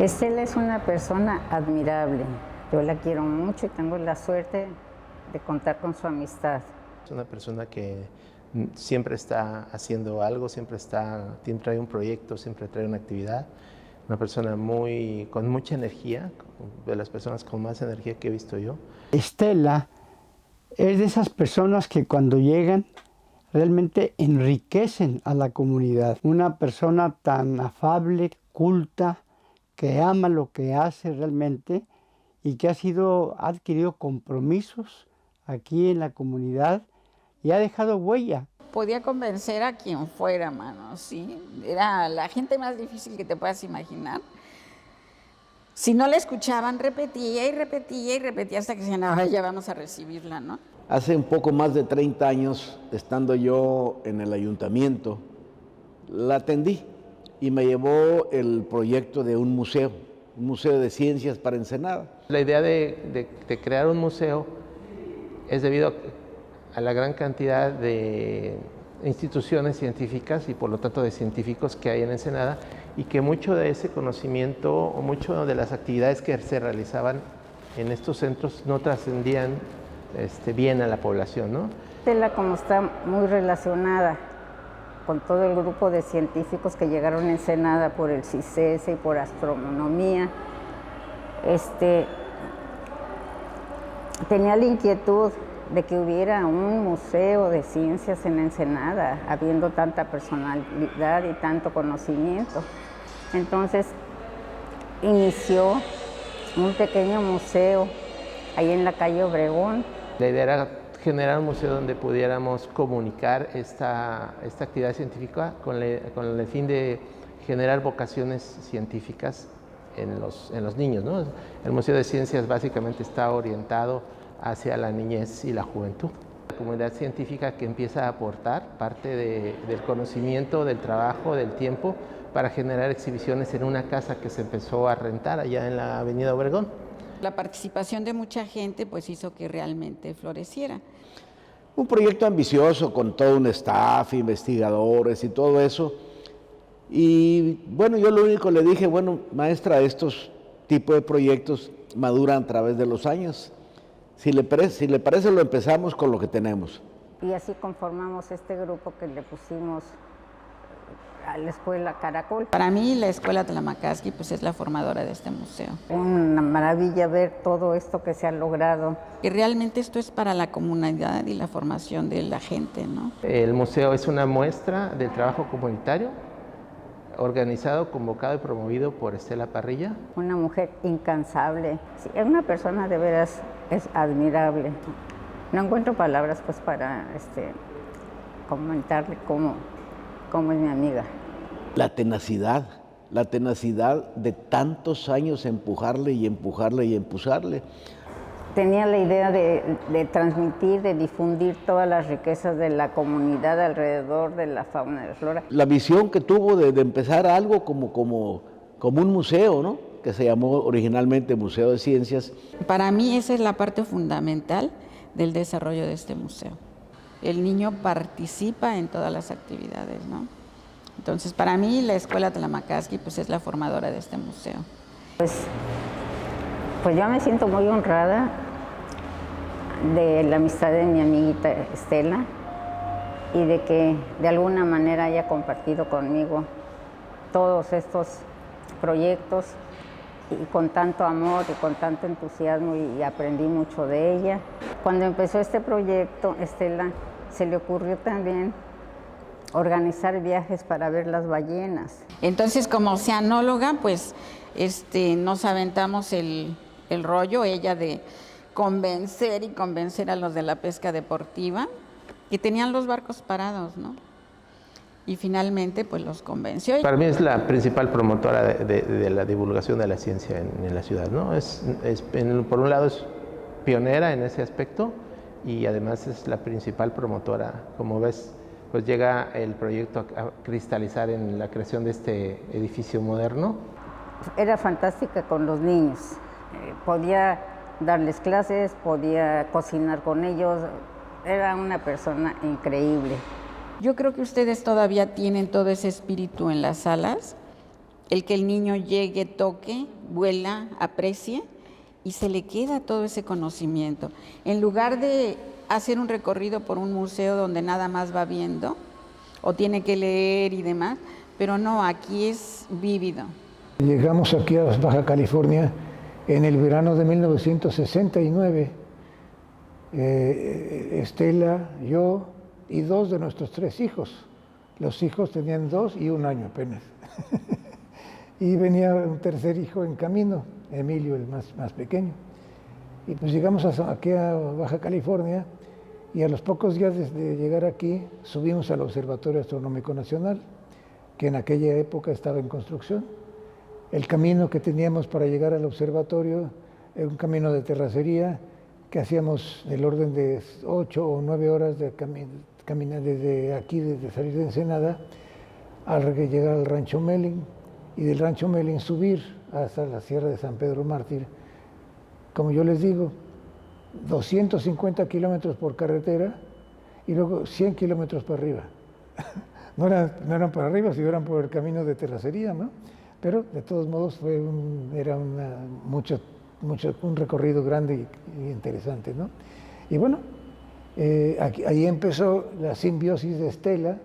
Estela es una persona admirable. Yo la quiero mucho y tengo la suerte de contar con su amistad. Es una persona que siempre está haciendo algo, siempre trae un proyecto, siempre trae una actividad. Una persona con mucha energía, de las personas con más energía que he visto yo. Estela es de esas personas que cuando llegan realmente enriquecen a la comunidad. Una persona tan afable, culta, que ama lo que hace realmente y que ha adquirido compromisos aquí en la comunidad y ha dejado huella. Podía convencer a quien fuera, mano, ¿sí? Era la gente más difícil que te puedas imaginar. Si no la escuchaban, repetía y repetía y repetía hasta que decían, ahora ya vamos a recibirla, ¿no? Hace un poco más de 30 años, estando yo en el ayuntamiento, la atendí y me llevó el proyecto de un museo de ciencias para Ensenada. La idea de crear un museo es debido a la gran cantidad de instituciones científicas y por lo tanto de científicos que hay en Ensenada y que mucho de ese conocimiento o mucho de las actividades que se realizaban en estos centros no trascendían bien a la población, ¿no? Estela, como está muy relacionada con todo el grupo de científicos que llegaron a Ensenada por el CICES y por astronomía, tenía la inquietud de que hubiera un museo de ciencias en Ensenada, habiendo tanta personalidad y tanto conocimiento. Entonces inició un pequeño museo ahí en la calle Obregón. La idea era generar un museo donde pudiéramos comunicar esta actividad científica con el fin de generar vocaciones científicas en los niños, ¿no? El Museo de Ciencias básicamente está orientado hacia la niñez y la juventud. La comunidad científica que empieza a aportar parte del conocimiento, del trabajo, del tiempo para generar exhibiciones en una casa que se empezó a rentar allá en la avenida Obregón. La participación de mucha gente pues hizo que realmente floreciera. Un proyecto ambicioso con todo un staff, investigadores y todo eso. Y bueno, yo lo único le dije, bueno, maestra, estos tipos de proyectos maduran a través de los años. Si le parece, lo empezamos con lo que tenemos. Y así conformamos este grupo que le pusimos a la Escuela Caracol. Para mí la Escuela Tlamakasqui pues es la formadora de este museo. Una maravilla ver todo esto que se ha logrado. Y realmente esto es para la comunidad y la formación de la gente, ¿no? El museo es una muestra del trabajo comunitario organizado, convocado y promovido por Estela Parrilla. Una mujer incansable. Sí, es una persona de veras, es admirable. No encuentro palabras pues para comentarle cómo es mi amiga. La tenacidad de tantos años empujarle y empujarle y empujarle. Tenía la idea de transmitir, de difundir todas las riquezas de la comunidad alrededor de la fauna y la flora. La visión que tuvo de empezar algo como un museo, ¿no? Que se llamó originalmente Museo de Ciencias. Para mí esa es la parte fundamental del desarrollo de este museo. El niño participa en todas las actividades, ¿no? Entonces, para mí la Escuela Tlamakasqui pues es la formadora de este museo. Pues yo me siento muy honrada de la amistad de mi amiguita Estela y de que de alguna manera haya compartido conmigo todos estos proyectos y con tanto amor y con tanto entusiasmo y aprendí mucho de ella. Cuando empezó este proyecto, Estela se le ocurrió también organizar viajes para ver las ballenas. Entonces, como oceanóloga, pues nos aventamos el rollo, ella de convencer a los de la pesca deportiva, que tenían los barcos parados, ¿no? Y finalmente, pues los convenció. Para mí es la principal promotora de la divulgación de la ciencia en la ciudad, ¿no? Por un lado es pionera en ese aspecto y además es la principal promotora. Como ves, pues llega el proyecto a cristalizar en la creación de este edificio moderno. Era fantástica con los niños. Podía darles clases, podía cocinar con ellos. Era una persona increíble. Yo creo que ustedes todavía tienen todo ese espíritu en las salas el que el niño llegue, toque, vuela, aprecie y se le queda todo ese conocimiento. En lugar de hacer un recorrido por un museo donde nada más va viendo o tiene que leer y demás, pero no, aquí es vívido. Llegamos aquí a Baja California en el verano de 1969. Estela, yo y 2 de nuestros 3 hijos. Los hijos tenían 2 y 1 año apenas. Y venía un tercer hijo en camino, Emilio, el más pequeño. Y pues llegamos aquí a Baja California y a los pocos días de llegar aquí subimos al Observatorio Astronómico Nacional, que en aquella época estaba en construcción. El camino que teníamos para llegar al observatorio era un camino de terracería que hacíamos del orden de 8 o 9 horas de caminar desde aquí, desde salir de Ensenada, al llegar al Rancho Melling, y del Rancho Melling subir hasta la Sierra de San Pedro Mártir. Como yo les digo, 250 kilómetros por carretera y luego 100 kilómetros para arriba. No eran para arriba, sino eran por el camino de terracería, ¿no? Pero de todos modos era un recorrido grande y interesante, ¿no? Y bueno, ahí empezó la simbiosis de Estela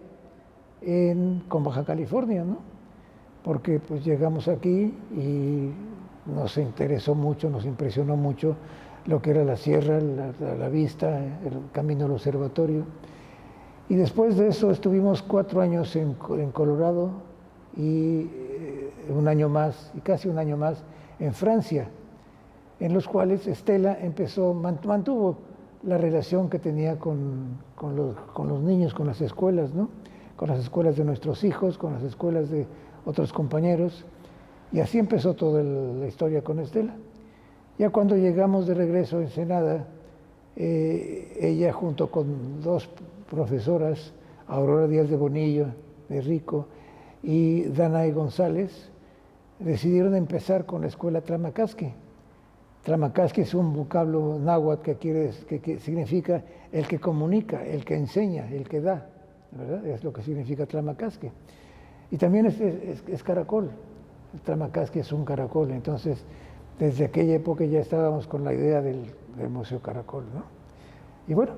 con Baja California, ¿no? Porque pues llegamos aquí y nos interesó mucho, nos impresionó mucho lo que era la sierra, la vista, el camino al observatorio. Y después de eso estuvimos 4 años en Colorado y un año más, y casi un año más, en Francia, en los cuales Estela mantuvo la relación que tenía con los niños, con las escuelas, ¿no? Con las escuelas de nuestros hijos, con las escuelas de otros compañeros, y así empezó toda la historia con Estela. Ya cuando llegamos de regreso a Ensenada, ella junto con 2 profesoras, Aurora Díaz de Bonillo, de Rico, y Danae González, decidieron empezar con la escuela Tlamacasqui. Tlamacasqui es un vocablo náhuatl que significa el que comunica, el que enseña, el que da, ¿verdad? Es lo que significa Tlamacasqui. Y también es caracol. El Tlamacasqui es un caracol. Entonces, desde aquella época ya estábamos con la idea del Museo Caracol, ¿no? Y bueno,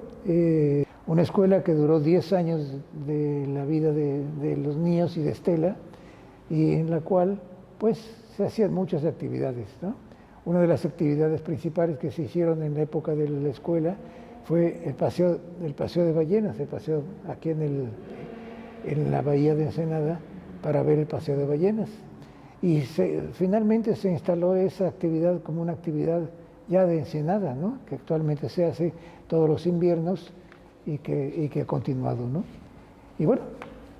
una escuela que duró 10 años de la vida de los niños y de Estela, y en la cual pues se hacían muchas actividades, ¿no? Una de las actividades principales que se hicieron en la época de la escuela fue el paseo de ballenas, el paseo aquí en la bahía de Ensenada para ver el paseo de ballenas. Y finalmente se instaló esa actividad como una actividad ya de Ensenada, ¿no? Que actualmente se hace todos los inviernos y que ha continuado, ¿no? Y bueno,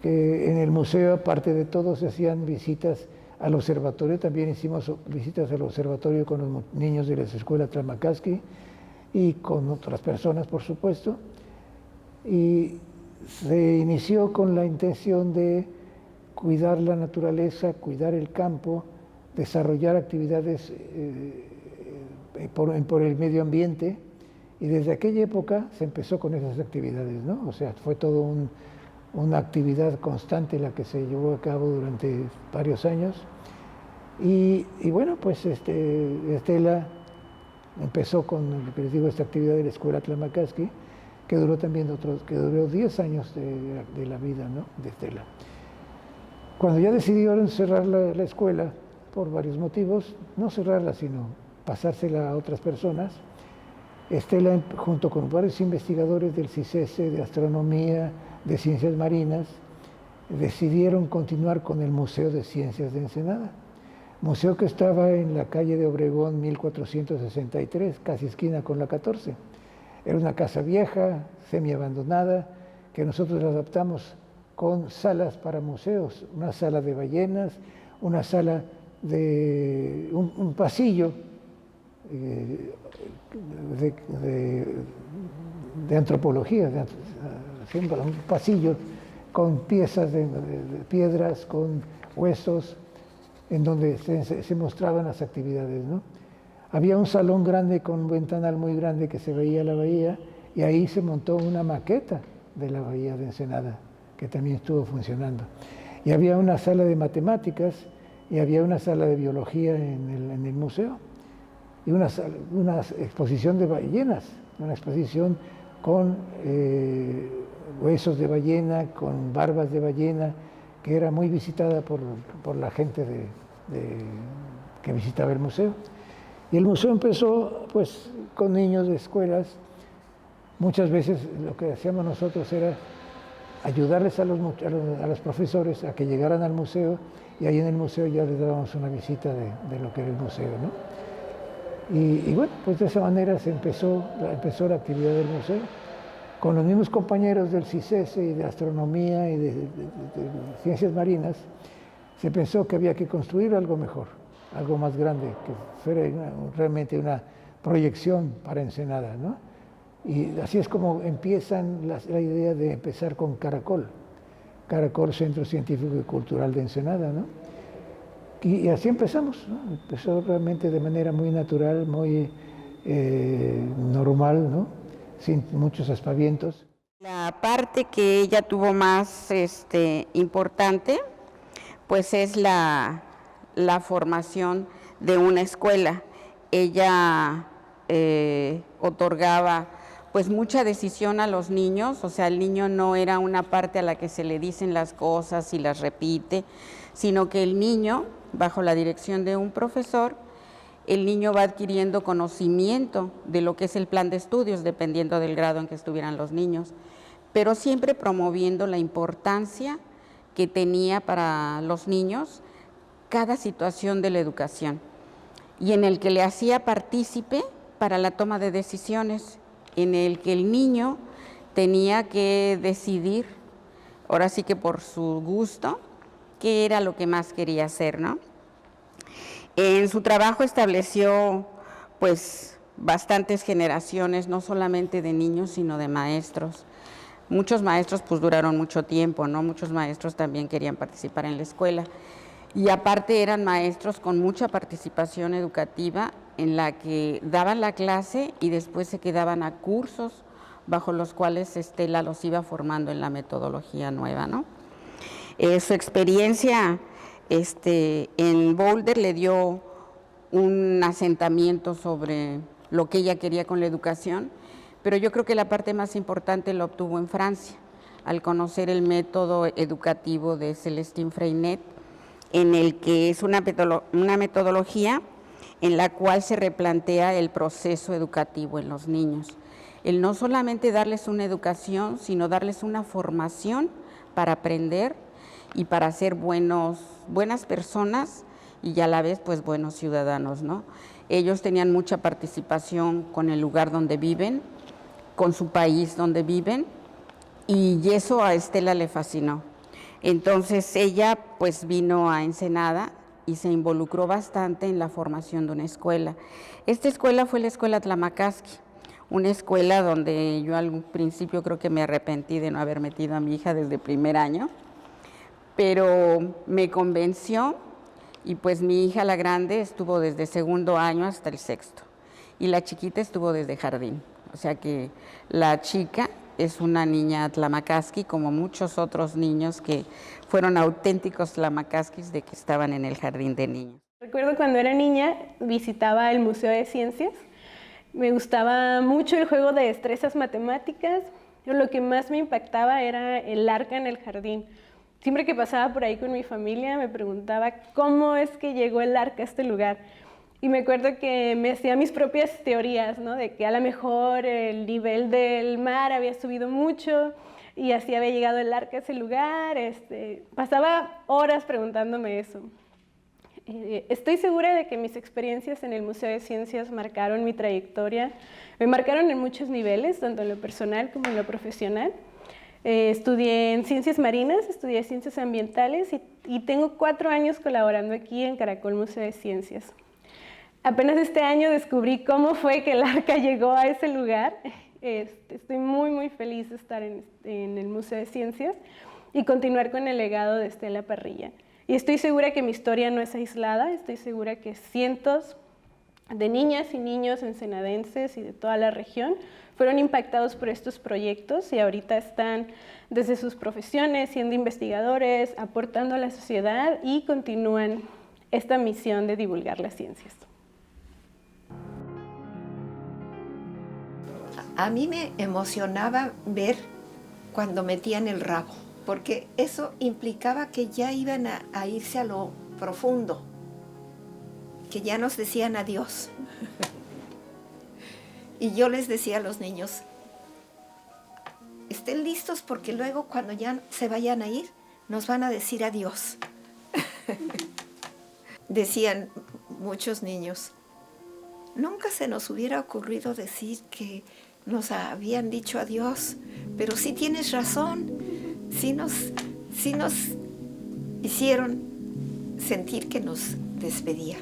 que en el museo, aparte de todo, se hacían visitas al observatorio. También hicimos visitas al observatorio con los niños de la escuela Tlamacasqui y con otras personas, por supuesto. Y se inició con la intención de cuidar la naturaleza, cuidar el campo, desarrollar actividades por el medio ambiente, y desde aquella época se empezó con esas actividades, ¿no? O sea, fue todo una actividad constante la que se llevó a cabo durante varios años. Y bueno, pues Estela empezó con, lo que les digo, esta actividad de la escuela Tlamacasqui, que duró también que duró 10 años de la vida, ¿no? De Estela. Cuando ya decidieron cerrar la escuela, por varios motivos, no cerrarla, sino pasársela a otras personas, Estela, junto con varios investigadores del CICESE, de astronomía, de ciencias marinas, decidieron continuar con el Museo de Ciencias de Ensenada. Museo que estaba en la calle de Obregón 1463, casi esquina con la 14. Era una casa vieja, semiabandonada, que nosotros la adaptamos con salas para museos, una sala de ballenas, una sala de un pasillo de antropología, un pasillo con piezas de piedras, con huesos, en donde se mostraban las actividades, ¿no? Había un salón grande con un ventanal muy grande que se veía la bahía, y ahí se montó una maqueta de la bahía de Ensenada, que también estuvo funcionando. Y había una sala de matemáticas y había una sala de biología en el museo y una exposición de ballenas, una exposición con huesos de ballena, con barbas de ballena, que era muy visitada por la gente que visitaba el museo. Y el museo empezó pues con niños de escuelas. Muchas veces lo que hacíamos nosotros era ayudarles a los profesores a que llegaran al museo, y ahí en el museo ya les dábamos una visita de lo que era el museo, ¿no? Y bueno, pues de esa manera empezó la actividad del museo, con los mismos compañeros del CICES y de astronomía y de ciencias marinas. Se pensó que había que construir algo mejor, algo más grande, que fuera realmente una proyección para Ensenada, ¿no? Y así es como empiezan la idea de empezar con Caracol, Centro Científico y Cultural de Ensenada, ¿no? Y así empezamos, ¿no? Empezó realmente de manera muy natural, muy normal, ¿no? Sin muchos aspavientos. La parte que ella tuvo más importante, pues es la formación de una escuela. Ella otorgaba pues mucha decisión a los niños, o sea, el niño no era una parte a la que se le dicen las cosas y las repite, sino que el niño, bajo la dirección de un profesor, el niño va adquiriendo conocimiento de lo que es el plan de estudios, dependiendo del grado en que estuvieran los niños, pero siempre promoviendo la importancia que tenía para los niños cada situación de la educación, y en el que le hacía partícipe para la toma de decisiones, en el que el niño tenía que decidir, ahora sí que por su gusto, qué era lo que más quería hacer, ¿no? En su trabajo estableció pues bastantes generaciones, no solamente de niños, sino de maestros. Muchos maestros pues duraron mucho tiempo, ¿no? Muchos maestros también querían participar en la escuela. Y aparte eran maestros con mucha participación educativa, en la que daban la clase y después se quedaban a cursos bajo los cuales Estela los iba formando en la metodología nueva, ¿no? Su experiencia en Boulder le dio un asentamiento sobre lo que ella quería con la educación, pero yo creo que la parte más importante la obtuvo en Francia, al conocer el método educativo de Célestine Freinet, en el que es una metodología en la cual se replantea el proceso educativo en los niños. El no solamente darles una educación, sino darles una formación para aprender y para ser buenas personas y a la vez pues buenos ciudadanos, ¿no? Ellos tenían mucha participación con el lugar donde viven, con su país donde viven, y eso a Estela le fascinó. Entonces ella pues vino a Ensenada y se involucró bastante en la formación de una escuela. Esta escuela fue la Escuela Tlamakasqui, una escuela donde yo al principio creo que me arrepentí de no haber metido a mi hija desde el primer año, pero me convenció, y pues mi hija la grande estuvo desde segundo año hasta el sexto, y la chiquita estuvo desde jardín. O sea que la chica es una niña Tlamakasqui, como muchos otros niños que fueron auténticos Tlamakasquis de que estaban en el jardín de niños. Recuerdo cuando era niña visitaba el Museo de Ciencias. Me gustaba mucho el juego de destrezas matemáticas, pero lo que más me impactaba era el arca en el jardín. Siempre que pasaba por ahí con mi familia me preguntaba cómo es que llegó el arca a este lugar. Y me acuerdo que me hacía mis propias teorías, ¿no? De que a lo mejor el nivel del mar había subido mucho y así había llegado el arca a ese lugar. Pasaba horas preguntándome eso. Estoy segura de que mis experiencias en el Museo de Ciencias marcaron mi trayectoria. Me marcaron en muchos niveles, tanto en lo personal como en lo profesional. Estudié en Ciencias Marinas, estudié Ciencias Ambientales y tengo 4 años colaborando aquí en Caracol Museo de Ciencias. Apenas este año descubrí cómo fue que el arca llegó a ese lugar. Estoy muy feliz de estar en el Museo de Ciencias y continuar con el legado de Estela Parrilla. Y estoy segura que mi historia no es aislada, estoy segura que cientos de niñas y niños ensenadenses y de toda la región fueron impactados por estos proyectos y ahorita están desde sus profesiones siendo investigadores, aportando a la sociedad y continúan esta misión de divulgar las ciencias. A mí me emocionaba ver cuando metían el rabo, porque eso implicaba que ya iban a irse a lo profundo, que ya nos decían adiós. Y yo les decía a los niños, estén listos porque luego cuando ya se vayan a ir, nos van a decir adiós. Decían muchos niños, nunca se nos hubiera ocurrido decir que nos habían dicho adiós, pero sí tienes razón, sí nos hicieron sentir que nos despedía.